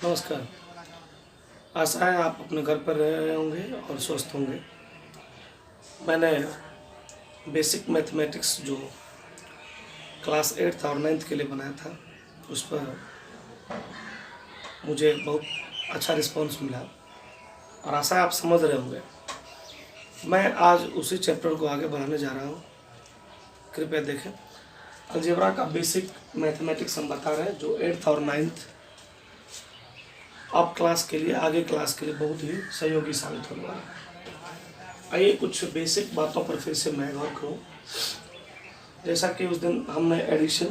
नमस्कार। आशा है आप अपने घर पर रहे होंगे और स्वस्थ होंगे। मैंने बेसिक मैथमेटिक्स जो क्लास 8th और 9th के लिए बनाया था, उस पर मुझे बहुत अच्छा रिस्पांस मिला और आशा है आप समझ रहे होंगे। मैं आज उसी चैप्टर को आगे बढ़ाने जा रहा हूँ। कृपया देखें। अलजेब्रा का बेसिक मैथमेटिक्स हम बता रहे हैं, जो 8th और 9th अब क्लास के लिए, आगे क्लास के लिए बहुत ही सहयोगी साबित होने वाला है। आइए कुछ बेसिक बातों पर फिर से मैं गौर करूँ। जैसा कि उस दिन हमने एडिशन,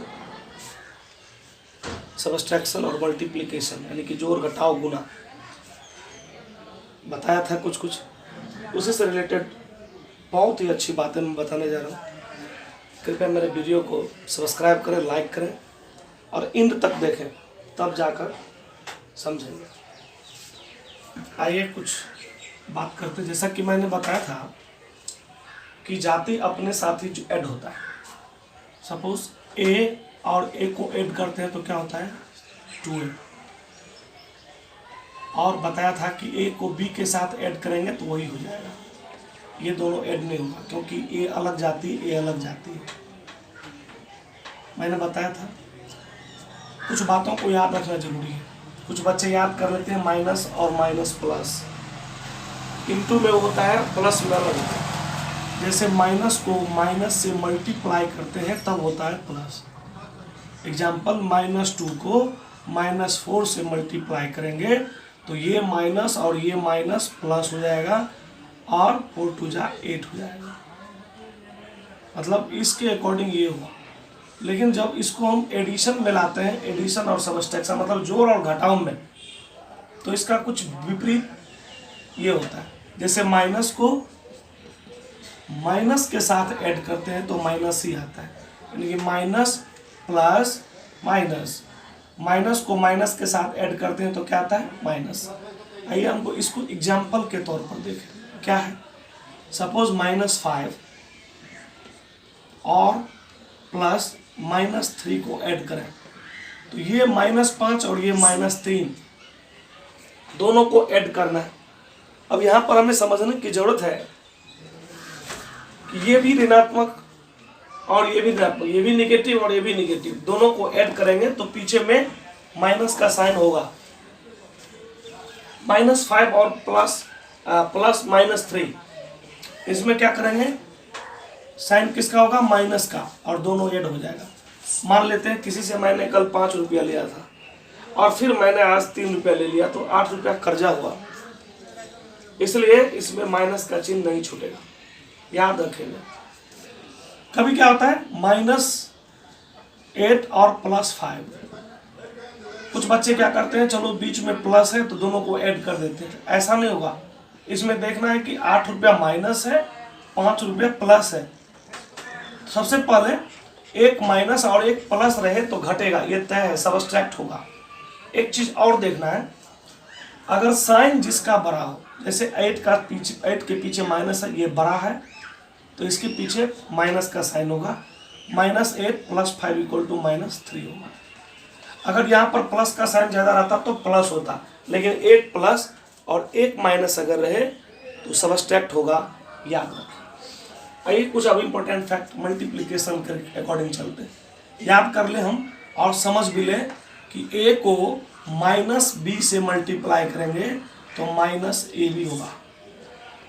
सबट्रैक्शन और मल्टीप्लिकेशन यानी कि जोड़ घटाव गुना बताया था, कुछ उसी से रिलेटेड बहुत ही अच्छी बातें मैं बताने जा रहा हूँ। कृपया मेरे वीडियो को सब्सक्राइब करें, लाइक करें और एंड तक देखें, तब जाकर समझेंगे। आइए कुछ बात करते हैं। जैसा कि मैंने बताया था कि जाति अपने साथ ही जो ऐड होता है, सपोज ए और ए को ऐड करते हैं तो क्या होता है 2a, और बताया था कि ए को बी के साथ ऐड करेंगे तो वही हो जाएगा। ये दोनों ऐड नहीं होगा क्योंकि ए अलग जाति, ए अलग जाति है। मैंने बताया था कुछ बातों को याद रखना जरूरी है। कुछ बच्चे याद कर लेते हैं माइनस और माइनस प्लस, इनटू में होता है, प्लस में अलग होता है। जैसे माइनस को माइनस से मल्टीप्लाई करते हैं तब होता है प्लस। एग्जाम्पल, -2 को -4 से मल्टीप्लाई करेंगे तो ये माइनस और ये माइनस प्लस हो जाएगा और 4 2 जा 8 हो जाएगा। मतलब इसके अकॉर्डिंग ये हुआ। लेकिन जब इसको हम एडिशन में लाते हैं, एडिशन और सबट्रैक्शन मतलब जोड़ और घटाव में, तो इसका कुछ विपरीत ये होता है। जैसे माइनस को माइनस के साथ ऐड करते हैं तो माइनस ही आता है, यानी कि माइनस प्लस माइनस। माइनस को माइनस के साथ ऐड करते हैं तो क्या आता है माइनस। आइए हमको इसको एग्जाम्पल के तौर पर देखें। क्या है, सपोज -5 और प्लस -3 को ऐड करें तो ये -5 और ये -3 दोनों को ऐड करना है। अब यहाँ पर हमें समझने की जरूरत है कि ये भी ऋणात्मक और ये भी ऋणात्मक, ये भी निगेटिव और ये भी निगेटिव, दोनों को ऐड करेंगे तो पीछे में माइनस का साइन होगा। -5 और प्लस -3, इसमें क्या करेंगे, साइन किसका होगा, माइनस का, और दोनों ऐड हो जाएगा। मान लेते हैं किसी से मैंने कल 5 रुपया लिया था और फिर मैंने आज 3 रुपया ले लिया तो 8 रुपया कर्जा हुआ, इसलिए इसमें माइनस का चिन्ह नहीं छूटेगा, याद रखेंगे। कभी क्या होता है -8 और +5, कुछ बच्चे क्या करते हैं, चलो बीच में प्लस है तो दोनों को ऐड कर देते हैं। ऐसा नहीं होगा। इसमें देखना है कि 8 रुपया माइनस है, 5 रुपया प्लस है। सबसे पहले एक माइनस और एक प्लस रहे तो घटेगा, ये तय है, सबट्रैक्ट होगा। एक चीज और देखना है, अगर साइन जिसका बड़ा हो, जैसे 8 के पीछे माइनस है, ये बड़ा है तो इसके पीछे माइनस का साइन होगा। -8 + 5 = -3 होगा। अगर यहाँ पर प्लस का साइन ज्यादा रहता तो प्लस होता, लेकिन एक प्लस और एक माइनस अगर रहे तो सबट्रैक्ट होगा, याद रखें। आइए कुछ अब इम्पोर्टेंट फैक्ट मल्टीप्लिकेशन के अकॉर्डिंग चलते हैं, याद कर ले हम और समझ भी ले कि a को -b से मल्टीप्लाई करेंगे तो -ab होगा,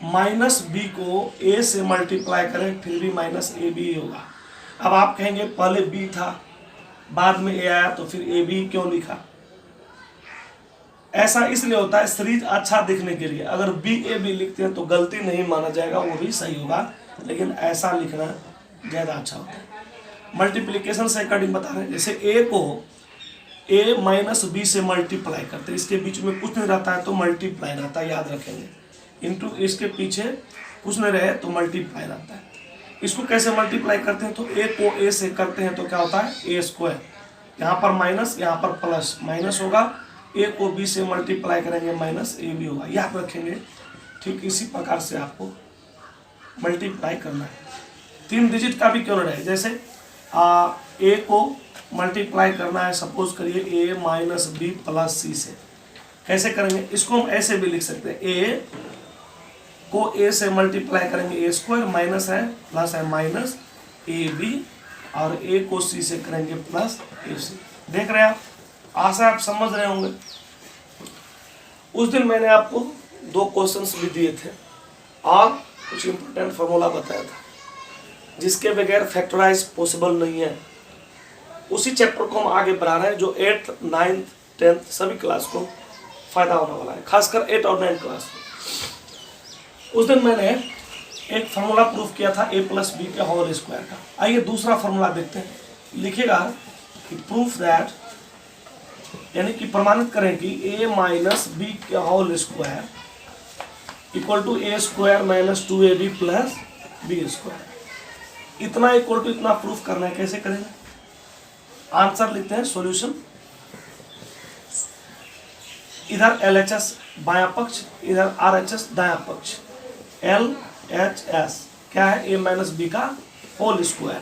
-b को a से मल्टीप्लाई करें फिर भी -ab होगा। अब आप कहेंगे पहले b था बाद में a आया तो फिर ab क्यों लिखा। ऐसा इसलिए होता है सीरीज अच्छा दिखने के लिए। अगर BAB लिखते हैं तो गलती नहीं माना जाएगा, वो भी सही होगा, लेकिन ऐसा लिखना ज़्यादा अच्छा होता है। मल्टीप्लिकेशन से अकॉर्डिंग बता रहे हैं, जैसे a को a - b से मल्टीप्लाई करते हैं, इसके बीच में कुछ नहीं रहता है तो मल्टीप्लाई रहता है, याद रखेंगे। इंटू इसके पीछे कुछ नहीं रहे तो मल्टीप्लाई रहता है। इसको कैसे मल्टीप्लाई करते हैं, तो a को a से करते हैं तो क्या होता है a²। यहाँ पर माइनस, यहाँ पर प्लस, माइनस होगा, a को b से मल्टीप्लाई करेंगे -ab होगा, याद रखेंगे। ठीक इसी प्रकार से आपको मल्टीप्लाई करना है। 3 डिजिट का भी क्यों न रहे, जैसे a को मल्टीप्लाई करना है, सपोज करिए a - b + c से, कैसे करेंगे, इसको हम ऐसे भी लिख सकते हैं, ए को ए से मल्टीप्लाई करेंगे ए स्क्वायर, माइनस है प्लस है माइनस ए बी, और ए को सी से करेंगे प्लस ए सी। देख रहे हैं आप, आशा आप समझ रहे होंगे। उस दिन मैंने आपको 2 क्वेश्चंस भी दिए थे और कुछ इंपॉर्टेंट फॉर्मूला बताया था जिसके बगैर फैक्टराइज पॉसिबल नहीं है। उसी चैप्टर को हम आगे बढ़ा रहे हैं जो 8th 9th 10th सभी क्लास को फायदा होने वाला है, खासकर 8 और 9 क्लास में। उस दिन मैंने एक फार्मूला प्रूफ किया था a प्लस बी के होल स्क्वायर का। आइए दूसरा फार्मूला देखते हैं। लिखिएगा कि प्रूफ दैट, यानी कि प्रमाणित करें कि a माइनस बी के whole square equal to A square minus 2ab plus B square. इतना इक्वल टू इतना प्रूफ करना है। कैसे करेंगे, आंसर लिखते हैं, सॉल्यूशन। इधर LHS बायां पक्ष, इधर RHS दायां पक्ष। LHS क्या है, a माइनस बी का होल स्क्वायर।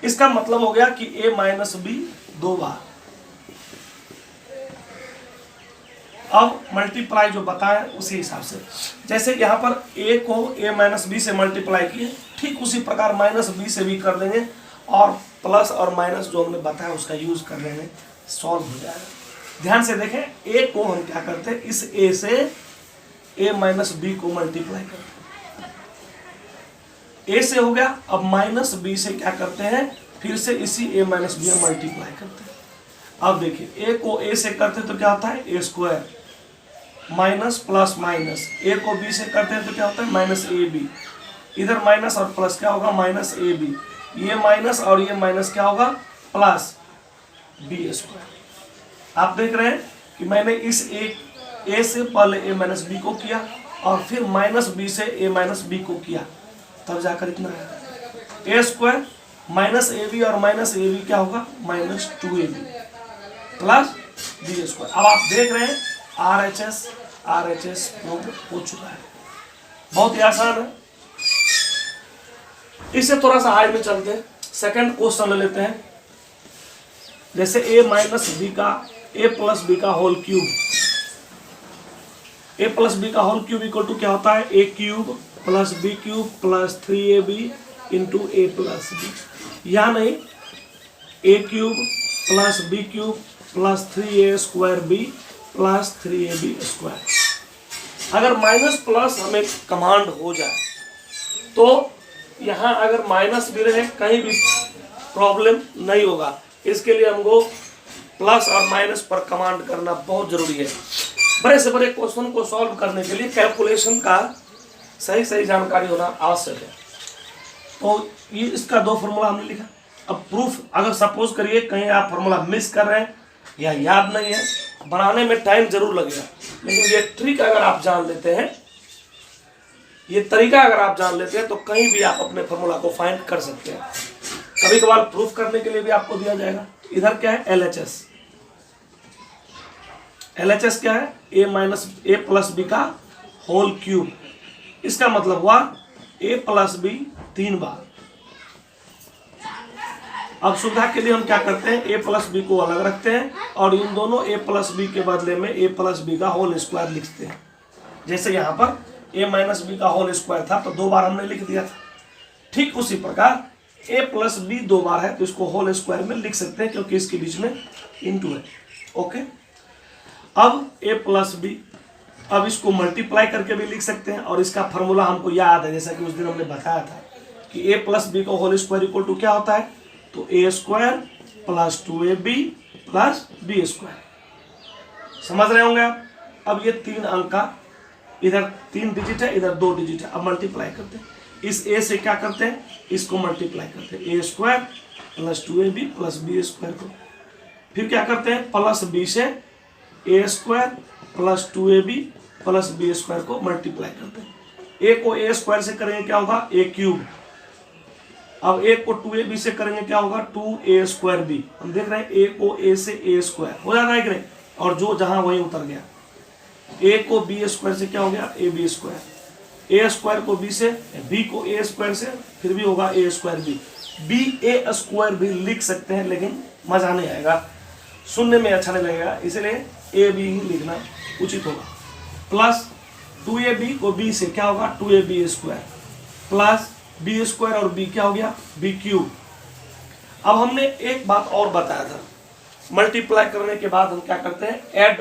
इसका मतलब हो गया कि a माइनस बी 2 बार। अब मल्टीप्लाई जो बताया उसी हिसाब से, जैसे यहाँ पर a को a माइनस बी से मल्टीप्लाई किए, ठीक उसी प्रकार माइनस बी से भी कर देंगे और प्लस और माइनस जो हमने बताया उसका यूज कर लेंगे, सॉल्व हो जाएगा। ध्यान से देखें, a को हम क्या करते हैं, इस a से a माइनस बी को मल्टीप्लाई करते हैं, a से हो गया। अब माइनस बी से क्या करते हैं, फिर से इसी a माइनस बी में मल्टीप्लाई करते हैं। अब देखिए, a को a से करते हैं तो क्या होता है, a square minus plus minus, a को b से करते हैं तो क्या होता है, माइनस ए बी। इधर माइनस और प्लस क्या होगा, माइनस ए बी। ये माइनस और ये माइनस क्या होगा, प्लस बी स्क्वायर। आप देख रहे हैं कि मैंने इस a से पहले a माइनस बी को किया और फिर माइनस बी से a माइनस बी को किया, तब जाकर इतना आया। a square minus A B और माइनस ए बी क्या होगा, minus 2ab plus B square. अब आप देख रहे हैं RHS प्रूव हो चुका है, बहुत ही आसान है। इससे थोड़ा सा हाई में चलते हैं, सेकंड क्वेश्चन ले लेते हैं। जैसे a माइनस बी का a प्लस बी का whole cube, a plus B का होल क्यूब इक्वल टू क्या होता है, a cube plus B cube plus 3ab into a plus B. या नहीं, a cube plus B cube plus 3a square B plus 3ab square. अगर minus plus हमें command हो जाए तो यहाँ अगर माइनस भी रहे कहीं भी प्रॉब्लम नहीं होगा। इसके लिए हमको प्लस और माइनस पर कमांड करना बहुत जरूरी है। बड़े से बड़े क्वेश्चन को सॉल्व करने के लिए कैलकुलेशन का सही जानकारी होना आवश्यक है। तो ये इसका 2 फॉर्मूला हमने लिखा। अब प्रूफ, अगर सपोज करिए कहीं आप फॉर्मूला मिस कर रहे हैं या याद नहीं है, बनाने में टाइम जरूर लगेगा, लेकिन ये ट्रिक अगर आप जान लेते हैं, ये तरीका अगर आप जान लेते हैं तो कहीं भी आप अपने फॉर्मूला को फाइंड कर सकते हैं। कभी कभार प्रूफ करने के लिए भी आपको दिया जाएगा। इधर क्या है, LHS क्या है, a प्लस बी का होल क्यूब। इसका मतलब हुआ a प्लस बी 3 बार। अब सुविधा के लिए हम क्या करते हैं, a प्लस बी को अलग रखते हैं और इन दोनों a प्लस बी के बदले में a प्लस बी का होल स्क्वायर लिखते हैं। जैसे यहाँ पर a माइनस बी का होल स्क्वायर था तो 2 बार हमने लिख दिया था, ठीक उसी प्रकार a प्लस बी 2 बार है तो इसको होल स्क्वायर में लिख सकते हैं क्योंकि इसके बीच में इंटू है। ओके, अब a प्लस बी, अब इसको मल्टीप्लाई करके भी लिख सकते हैं और इसका फॉर्मूला हमको याद है, जैसा कि उस दिन हमने बताया था कि a प्लस बी का होल स्क्वायर इक्वल टू क्या होता है, तो a square plus 2ab plus B square. समझ रहे होंगे आप। अब ये 3 अंक का, इधर 3 डिजिट है, इधर 2 डिजिट है। अब मल्टीप्लाई करते हैं, इस a से क्या करते हैं, इसको मल्टीप्लाई करते हैं, a square plus 2ab plus B square को। फिर क्या करते हैं, प्लस b से a square plus 2ab plus B square को मल्टीप्लाई करते हैं। a को a स्क्वायर से करेंगे क्या होगा, a क्यूब। अब a को 2ab से करेंगे क्या होगा, 2a स्क्वायर b। हम देख रहे हैं a को a से a स्क्वायर हो जाता है कि नहीं, और जो जहां वहीं उतर गया। a को b स्क्वायर से क्या हो गया, ab स्क्वायर। a स्क्वायर को b से, b को a स्क्वायर से, फिर भी होगा a square b। b a square भी लिख सकते हैं लेकिन मजा नहीं आएगा, सुनने में अच्छा नहीं लगेगा, इसलिए ए बी ही लिखना उचित होगा। प्लस 2ab को b से क्या होगा 2ab² प्लस b² और b क्या हो गया b³। अब हमने एक बात और बताया था, मल्टीप्लाई करने के बाद हम क्या करते हैं ऐड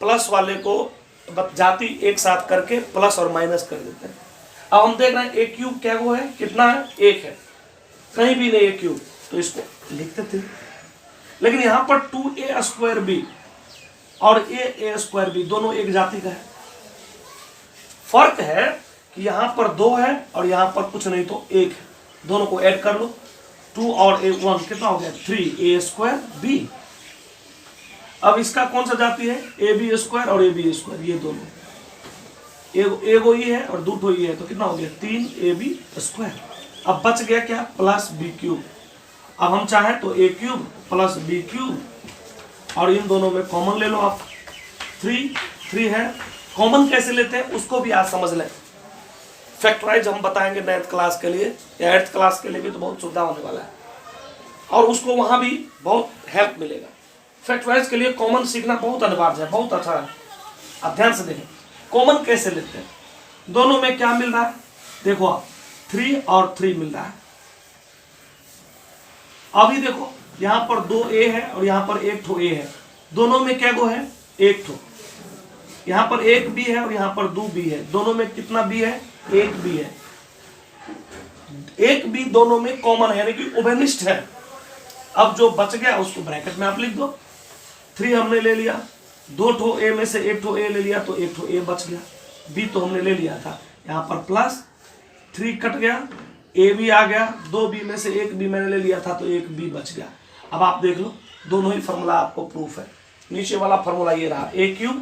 प्लस वाले को जाति एक साथ करके प्लस और माइनस कर देते हैं। अब हम देख रहे हैं a³ क्या वो है कितना है 1 है, कहीं भी नहीं a³ तो इसको लिखते थे, लेकिन यहां पर 2a² और a² दोनों एक जाति का है। फर्क है कि यहां पर 2 है और यहां पर कुछ नहीं तो 1 है, दोनों को ऐड कर लो 2 और 1 कितना हो गया 3a²b। अब इसका कौन सा जाति है ab² और ab², ये दोनों एगो ही है और दूठो ही है तो कितना हो गया 3ab²। अब बच गया क्या प्लस b³। अब हम चाहें तो a³ प्लस b³ और इन दोनों में कॉमन ले लो आप 3 है। कॉमन कैसे लेते हैं उसको भी आज समझ लें। फैक्टराइज हम बताएंगे 9th क्लास के लिए या 8th क्लास के लिए भी, तो बहुत सुविधा होने वाला है और उसको वहां भी बहुत हेल्प मिलेगा। फैक्टराइज के लिए कॉमन सीखना बहुत अनिवार्य है, बहुत अच्छा है। आप ध्यान से देखें कॉमन कैसे लेते हैं। दोनों में क्या मिल रहा है देखो आप 3 और 3 मिल रहा है। अभी देखो यहां पर 2a है और यहां पर 1 ठो a है, दोनों में क्या गो है 1 ठो। यहां पर 1 b है और यहां पर 2 b है, दोनों में कितना b है 1 b है। 1 b दोनों में कॉमन है यानी कि उभयनिष्ठ है। अब जो बच गया उसको ब्रैकेट में आप लिख दो। 3 हमने ले लिया, 2 ठो a में से 1 ठो a ले लिया तो 1 ठो a बच गया। b तो हमने ले लिया था, यहाँ पर प्लस 3 कट गया, a भी आ गया, 2 b में से 1 b मैंने ले लिया था तो 1 b बच गया। अब आप देख लो दोनों ही फॉर्मूला आपको प्रूफ है। नीचे वाला फॉर्मूला ये रहा a³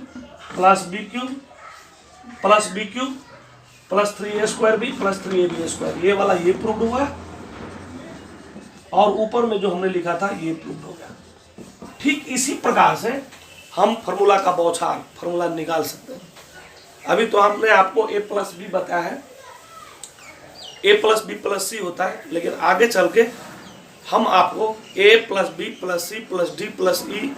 plus b³ plus b³ plus 3a² plus 3ab², ये वाला ये प्रूव हुआ और ऊपर में जो हमने लिखा था ये प्रूव हो गया। ठीक इसी प्रकार से हम फॉर्मूला का बौछार फॉर्मूला निकाल सकते हैं। अभी तो हमने आपको a प्लस बी बताया है, a plus B plus C होता है, लेकिन आगे चल के हम आपको a plus B plus C plus D plus E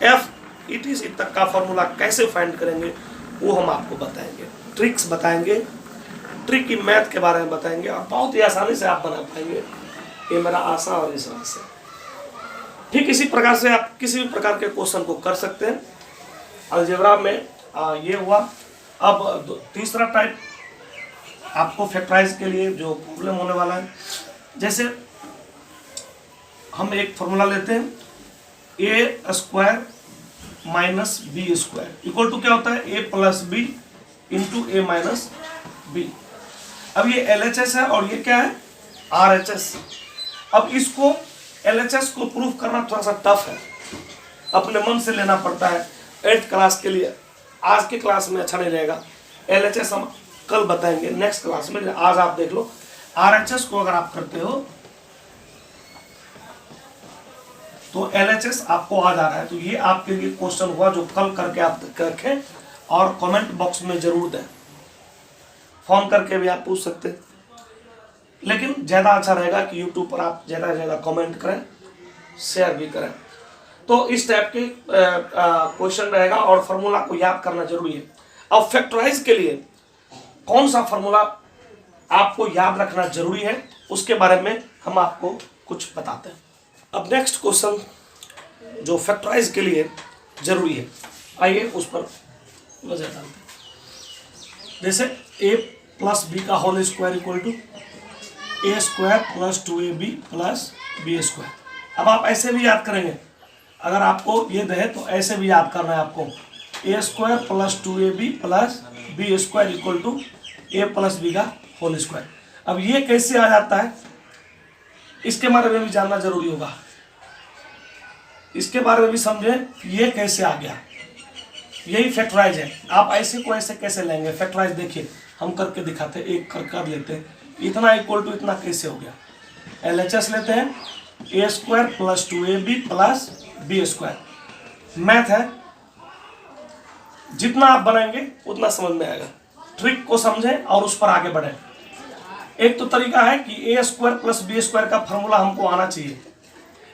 F etc तक का फॉर्मूला कैसे फाइंड करेंगे वो हम आपको बताएंगे, ट्रिक्स बताएंगे, ट्रिक की मैथ के बारे में बताएंगे और बहुत ही आसानी से आप बना पाएंगे, ये मेरा आशा और विश्वास है। ठीक इसी प्रकार से आप किसी भी प्रकार के क्वेश्चन को कर सकते हैं। अलजेब्रा में ये हुआ। अब तीसरा टाइप आपको फैक्टराइज के लिए जो प्रॉब्लम होने वाला है, जैसे हम एक फॉर्मूला लेते हैं a² minus b² equal to क्या होता है a plus B into a minus B. अब ये LHS है और ये क्या है RHS। अब इसको LHS को प्रूफ करना थोड़ा सा टफ है, अपने मन से लेना पड़ता है 8th क्लास के लिए। आज की क्लास में अच्छा नहीं रहेगा, LHS हम कल बताएंगे नेक्स्ट क्लास में। आज आप देख लो RHS को अगर आप करते हो तो LHS आपको आ जा रहा है, तो ये आपके लिए क्वेश्चन हुआ जो कल करके आप रखें और कमेंट बॉक्स में जरूर दें। फोन करके भी आप पूछ सकते हैं, लेकिन ज़्यादा अच्छा रहेगा कि YouTube पर आप ज़्यादा से ज़्यादा कमेंट करें, शेयर भी करें। तो इस टाइप के क्वेश्चन रहेगा और फार्मूला को याद करना जरूरी है। अब फैक्टराइज के लिए कौन सा फार्मूला आपको याद रखना जरूरी है उसके बारे में हम आपको कुछ बताते हैं। अब नेक्स्ट क्वेश्चन जो फैक्टराइज के लिए जरूरी है, आइए उस पर नजर डालते हैं। जैसे a प्लस बी का whole square equal to a² plus 2ab plus b²। अब आप ऐसे भी याद करेंगे, अगर आपको ये दे तो ऐसे भी याद करना है आपको a² plus 2ab plus b² equal to a plus B का होल स्क्वायर। अब ये कैसे आ जाता है इसके बारे में भी जानना जरूरी होगा, इसके बारे में भी समझें ये कैसे आ गया। यही फैक्टराइज है। आप ऐसे को ऐसे कैसे लेंगे फैक्टराइज, देखिए हम करके दिखाते हैं, एक कर लेते हैं, इतना इक्वल टू इतना कैसे हो गया। LHS लेते हैं a² plus 2ab plus b²। Math है, जितना आप बनाएंगे उतना समझ में आएगा। ट्रिक को समझें और उस पर आगे बढ़ें। एक तो तरीका है कि a² प्लस b² का फॉर्मूला हमको आना चाहिए,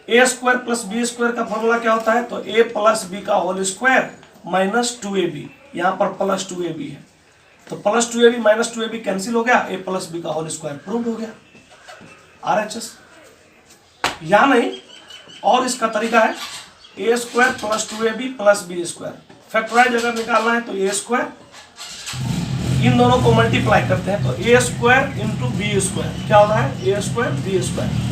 ए स्क्वायर प्लस बी स्क्वायर का फॉर्मूला क्या होता है, तो ए प्लस बी का होल स्क्वायर माइनस 2ab, यहाँ पर प्लस 2ab है, तो plus 2ab minus 2ab cancel हो गया, ए प्लस बी का होल स्क्वायर प्रूव हो गया RHS। या नहीं, और इसका तरीका है A square plus 2ab plus B square. Factorise अगर निकालना है तो ए स्क्वायर, इन दोनों को मल्टीप्लाई करते हैं तो A square into B square क्या होता है, ए स्क्वायर बी स्क्वायर।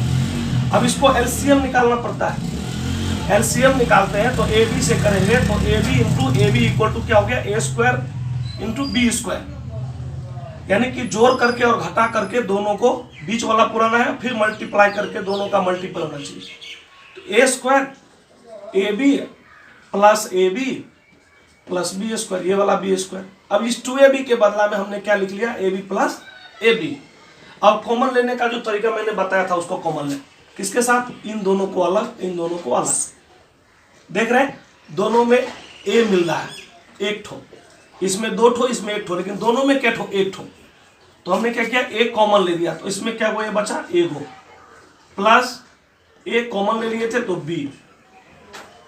अब इसको एलसीएम निकालना पड़ता है, एलसीएम निकालते हैं तो ए बी से करेंगे तो A B into A B equal to क्या हो गया, A square into B square, यानी कि जोड़ करके और घटा करके दोनों को बीच वाला पुराना है, फिर मल्टीप्लाई करके दोनों का मल्टीपल होना चाहिए। तो A square A B plus A B plus B square, ये वाला बी स्क्वायर। अब इस 2ab के बदला में हमने क्या लिख लिया, A B plus A B. अब कॉमन लेने का जो तरीका मैंने बताया था उसको कॉमन लें, किसके साथ, इन दोनों को अलग, इन दोनों को अलग। देख रहे हैं दोनों में ए मिल रहा है एक ठो, इसमें 2 ठो, इसमें 1 ठो, लेकिन दोनों में क्या ठो, 1 ठो। तो हमने क्या किया, ए कॉमन ले लिया, तो इसमें क्या हुआ, ये बचा ए गो, प्लस ए कॉमन ले लिए थे तो बी।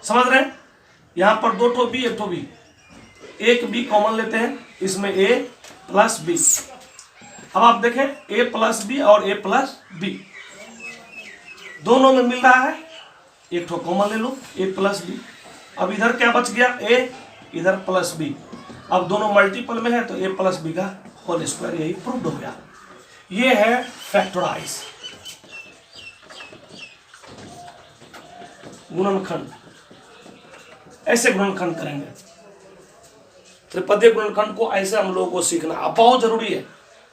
समझ रहे हैं, यहां पर 2 ठो बी 1 ठो बी, एक बी कॉमन लेते हैं, इसमें ए प्लस बी। अब आप देखें ए प्लस बी और ए प्लस बी दोनों में मिल रहा है, एक ठो कॉमन ले लो, ए प्लस बी। अब इधर क्या बच गया, ए, इधर प्लस बी। अब दोनों मल्टीपल में है तो ए प्लस बी का होल स्क्वायर, यही प्रूव्ड हो गया। ये है फैक्टराइज, गुणनखंड। ऐसे गुणनखंड करेंगे, त्रिपदीय गुणनखंड को ऐसे हम लोगों को सीखना अब बहुत जरूरी है।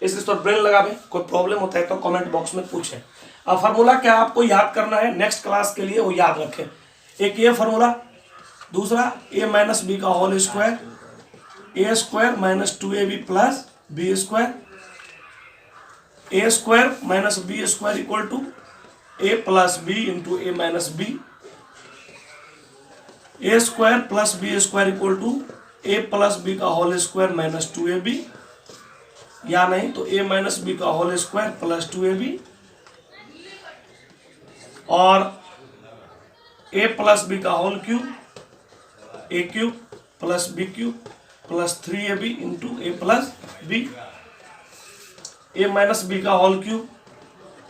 इसलिए तो ब्रेन लगावे, कोई प्रॉब्लम होता है तो कमेंट बॉक्स में पूछें। अब फार्मूला क्या आपको याद करना है नेक्स्ट क्लास के लिए, वो याद रखें। एक ये फार्मूला, दूसरा ए माइनस बी का whole square, A square minus 2ab plus B square, A square minus B square equal to A plus B into A minus B, A square plus B square equal to A plus B का whole square minus 2ab, या नहीं तो A minus B का whole square plus 2ab, और A plus B का whole cube, A cube plus B cube plus 3ab into A plus B, A minus B का whole cube,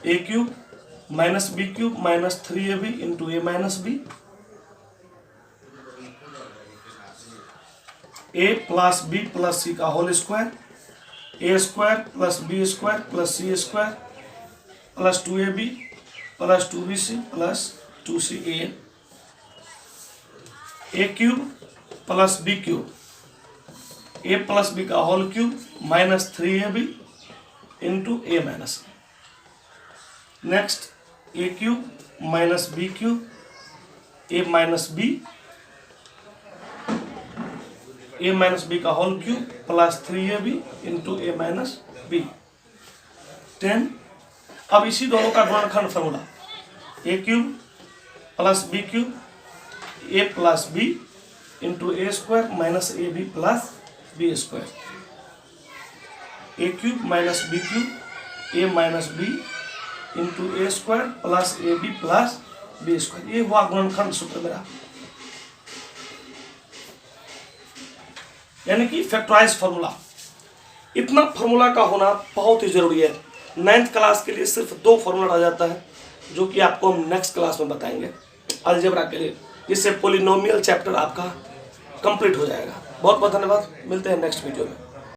A cube minus B cube minus 3ab into A minus B, A plus B plus C का whole square, A square plus B square plus C square plus 2ab plus 2bc plus 2ca, A cube plus B cube, A plus B का whole cube minus 3ab into A minus. Next A cube minus B cube, A minus B, A minus B का whole cube plus 3ab into A minus B 10। अब इसी दोनों का गुणनखंड formula, A cube plus B cube, A plus B into A square minus A B plus B square, A cube minus B cube, A minus B into A square plus A B plus B square. ये हुआ गुणनखंड सूत्र मेरा, यानी कि factorise formula. इतना formula का होना बहुत ही जरूरी है। 9th क्लास के लिए सिर्फ 2 फार्मूला रह जाता है, जो कि आपको हम नेक्स्ट क्लास में बताएंगे अलजेब्रा के लिए, जिससे पॉलिनोमियल चैप्टर आपका कंप्लीट हो जाएगा। बहुत बहुत धन्यवाद, मिलते हैं नेक्स्ट वीडियो में।